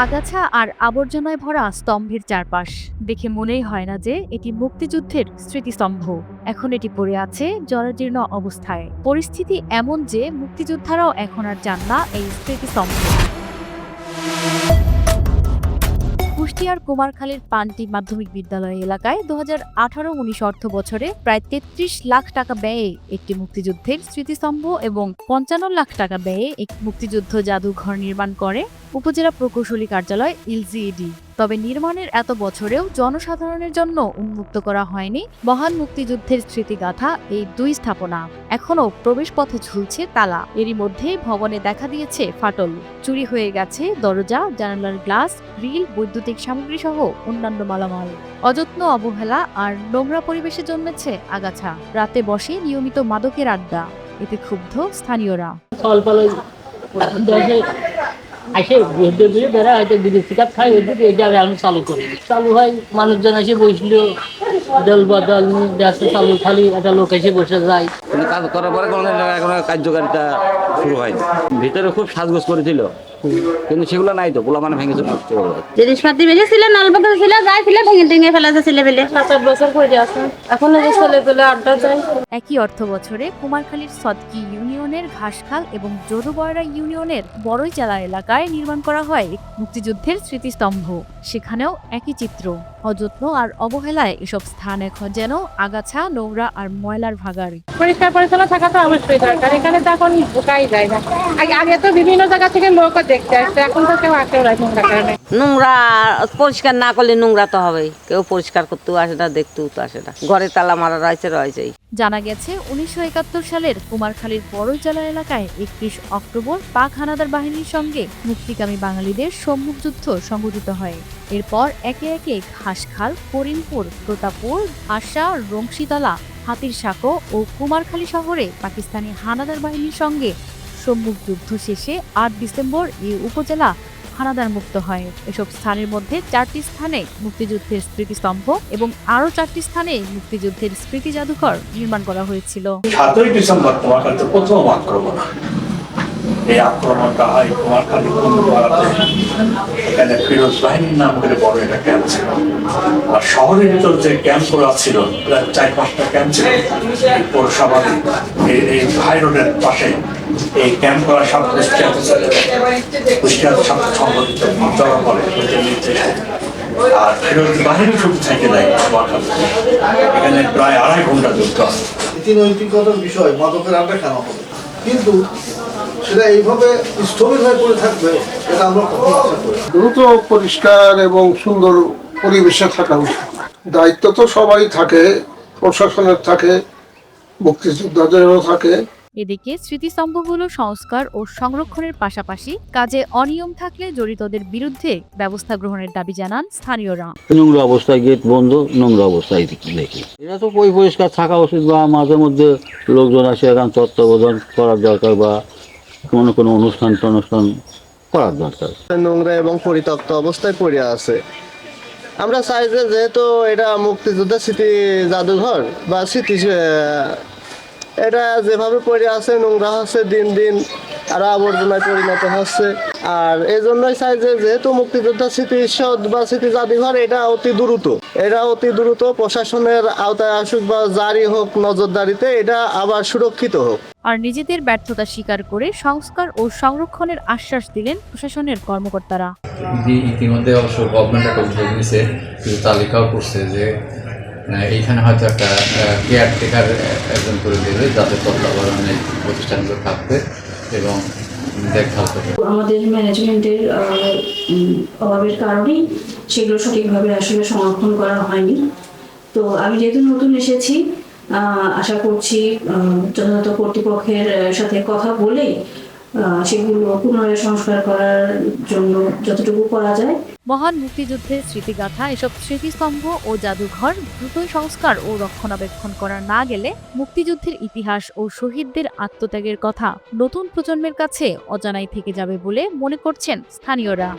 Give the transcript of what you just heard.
আগাছা আর আবর্জনায় ভরা স্তম্ভের চারপাশ দেখে মনেই হয় না যে এটি মুক্তিযুদ্ধের স্মৃতিস্তম্ভ। এখন এটি পড়ে আছে জরাজীর্ণ অবস্থায়। পরিস্থিতি এমন যে মুক্তিযোদ্ধারাও এখন আর চান না এই স্মৃতিস্তম্ভ। কুষ্টিয়ার কুমারখালীর পান্টি মাধ্যমিক বিদ্যালয় এলাকায় 2018-19 অর্থ বছরে প্রায় 33 লাখ টাকা ব্যয়ে একটি মুক্তিযুদ্ধের স্মৃতিস্তম্ভ এবং 55 লাখ টাকা ব্যয়ে এক মুক্তিযুদ্ধ জাদুঘর নির্মাণ করে উপজেলা প্রকৌশলী কার্যালয় এলজিইডি। তবে নির্মাণের এত বছরেও জনসাধারণের জন্য উন্মুক্ত করা হয়নি মহান মুক্তিযুদ্ধের স্মৃতিগাথা এই দুই স্থাপনা। এখনও প্রবেশপথে ঝুলছে তালা। এরই মধ্যে ভবনে দেখা দিয়েছে ফাটল, চুরি হয়ে গেছে দরজা, জানালার গ্লাস, গ্রিল, বৈদ্যুতিক সামগ্রী সহ অন্যান্য মালামাল। অযত্ন, অবহেলা আর নোংরা পরিবেশে জন্মেছে আগাছা। রাতে বসে নিয়মিত মাদকের আড্ডা। এতে ক্ষুব্ধ স্থানীয়রা। চালু হয়, মানুষজন এসে বসল, দল বদল চালু, খালি একটা লোক এসে বসে যায়। কাজ করার পরে কোনো কার্যকারিতা শুরু হয়নি। ভিতরে খুব সাজগোজ করেছিল, কিন্তু সেগুলো নাই তো, পোলা মানে ভেঙে চলে জিনিসপাতি বেরিয়েছিল, নলবদল ছিল, যাই ছিল ভেঙে টেঙে ফেলেছে ছেলে পেলে। 7-8 বছর পরে আছে, এখন যে ছেলে পেলে আড্ডা যায়। একই অর্থ বছরে কুমারখালীর সদকি ইউনিয়নের ঘাসখাল এবং যদুবয়রা ইউনিয়নের বড়ইচালা এলাকায় নির্মাণ করা হয় মুক্তিযুদ্ধের স্মৃতিস্তম্ভ। সেখানেও একই চিত্র। অযত্ন আর অবহেলায় এসব স্থান এখন যেন আগাছা, নোংরা আর ময়লার ভাগাড়। পরিষ্কার পরিচ্ছন্ন থাকা তো অবশ্যই দরকার। এখানে তো এখন ঢোকাই যায় না। আগে তো বিভিন্ন জায়গা থেকে লোকও দেখতে আসছে, এখন তো কেউ আসেও না নোংরা কারণে। নোংরা পরিষ্কার না করলে নোংরা তো হবেই। কেউ পরিষ্কার করতেও আসে না, দেখতেও তো আসে না। ঘরে তালা মারা রয়েছেই। জানা গেছে 1971 সালের কুমারখালীর বড়ইচালা এলাকায় 31 অক্টোবর পাক হানাদার বাহিনীর সঙ্গে মুক্তিকামী বাঙালিদের সম্মুখ যুদ্ধ সংঘটিত হয়। এরপর একে একে ঘাসখাল, করিমপুর, প্রতাপপুর, আশা, রংশীতলা, হাতিরসাঁকো ও কুমারখালী শহরে পাকিস্তানি হানাদার বাহিনীর সঙ্গে সম্মুখ যুদ্ধ শেষে 8 ডিসেম্বর এই উপজেলা হানাদার মুক্ত হয়। এসব স্থানের মধ্যে 4টি স্থানে মুক্তিযুদ্ধের স্মৃতিস্তম্ভ এবং আরও 4টি স্থানে মুক্তিযুদ্ধের স্মৃতি জাদুঘর নির্মাণ করা হয়েছিল। 7ই ডিসেম্বর কুমারখালীতে প্রথম আক্রমণ। এই আক্রমণটা হয় কুমারখালী কুন্দুপাড়াতে। এখানে ফিরোজ বাহিনীর নাম করে বড় একটা ক্যাম্প ছিল। আর শহরের ভিতর যে ক্যাম্প করা ছিল, প্রায় 4-5টা ক্যাম্প ছিল পৌরসভার এই হাই রোডের পাশে। এই ক্যাম্প করা সব কুষ্টিয়াতে চলে যায়, কুষ্টিয়ার সাথে সংগঠিত জড়ো করে নির্দেশে। আর ফিরোজ বাহিনী শুধু থেকে দেয় কুমারখালী। এখানে প্রায় 2.5 ঘন্টা যুদ্ধ আছে। নৈতিকতার বিষয়, মাদকের আড্ডা কেন হবে, কিন্তু সেটা এইভাবে স্থবির হয়ে পড়ে থাকবে, এটা আমরা কখনো আশা করি। দ্রুত পরিষ্কার এবং সুন্দর পরিবেশে থাকা উচিত। দায়িত্ব তো সবাই থাকে, প্রশাসনের থাকে, মুক্তিযোদ্ধাদেরও থাকে। এদিকে স্মৃতিস্তম্ভগুলো সংস্কার ও সংরক্ষণের পাশাপাশি কাজে অনিয়ম থাকলে জড়িতদের বিরুদ্ধে ব্যবস্থা গ্রহণের দাবি জানান স্থানীয়রা। নোংরা অবস্থায় গেট বন্ধ, নোংরা অবস্থায় দেখি এটা তো পরিষ্কার থাকা উচিত, বা মাঝে মধ্যে লোকজন আসে এখন তত্ত্বাবধান করার দরকার, বা কোনো অনুষ্ঠান করার দরকার। নোংরা এবং পরিত্যক্ত অবস্থায় পড়ে আছে। আমরা চাই যে যেহেতু এটা মুক্তিযোদ্ধা স্মৃতি জাদুঘর বা স্মৃতি, এটা যেভাবে পড়ে আছে নোংরা হচ্ছে, দিন দিন আরো আবর্জনায় পরিণত হচ্ছে। আর এই জন্যই চাই যে যেহেতু মুক্তিযোদ্ধা স্মৃতি বা স্মৃতি জাদুঘর, এটা অতি দ্রুত প্রশাসনের আওতায় আসুক বা জারি হোক, নজরদারিতে এটা আবার সুরক্ষিত হোক। আর নিজেদের ব্যর্থতা স্বীকার করে সংস্কার ও সংরক্ষণের আশ্বাস দিলেন প্রশাসনের কর্মকর্তারা। ইতিমধ্যে অবশ্য গভর্নমেন্ট একটা উদ্যোগ নিয়েছে, কিছু তালিকাও করছে যে এইখানে হয়তো একটা কেয়ারটেকার একজন করে দেবে, যাদের তত্ত্বাবধানে প্রতিষ্ঠানগুলো থাকবে এবং দেখভাল করবে। আমাদের ম্যানেজমেন্টের অভাবের কারণেই সেগুলো সঠিকভাবে আসলে সংরক্ষণ করা হয়নি। তো আমি যেহেতু নতুন এসেছি, আশা করছি যথাযথ কর্তৃপক্ষের সাথে কথা বলে সেগুলো পুনরায় সংস্কার করার জন্য যতটুকু করা যায়। মহান মুক্তিযুদ্ধের স্মৃতিগাথা এসব স্মৃতিস্তম্ভ ও জাদুঘর দ্রুতই সংস্কার ও রক্ষণাবেক্ষণ করা না গেলে মুক্তিযুদ্ধের ইতিহাস ও শহীদদের আত্মত্যাগের কথা নতুন প্রজন্মের কাছে অজানাই থেকে যাবে বলে মনে করছেন স্থানীয়রা।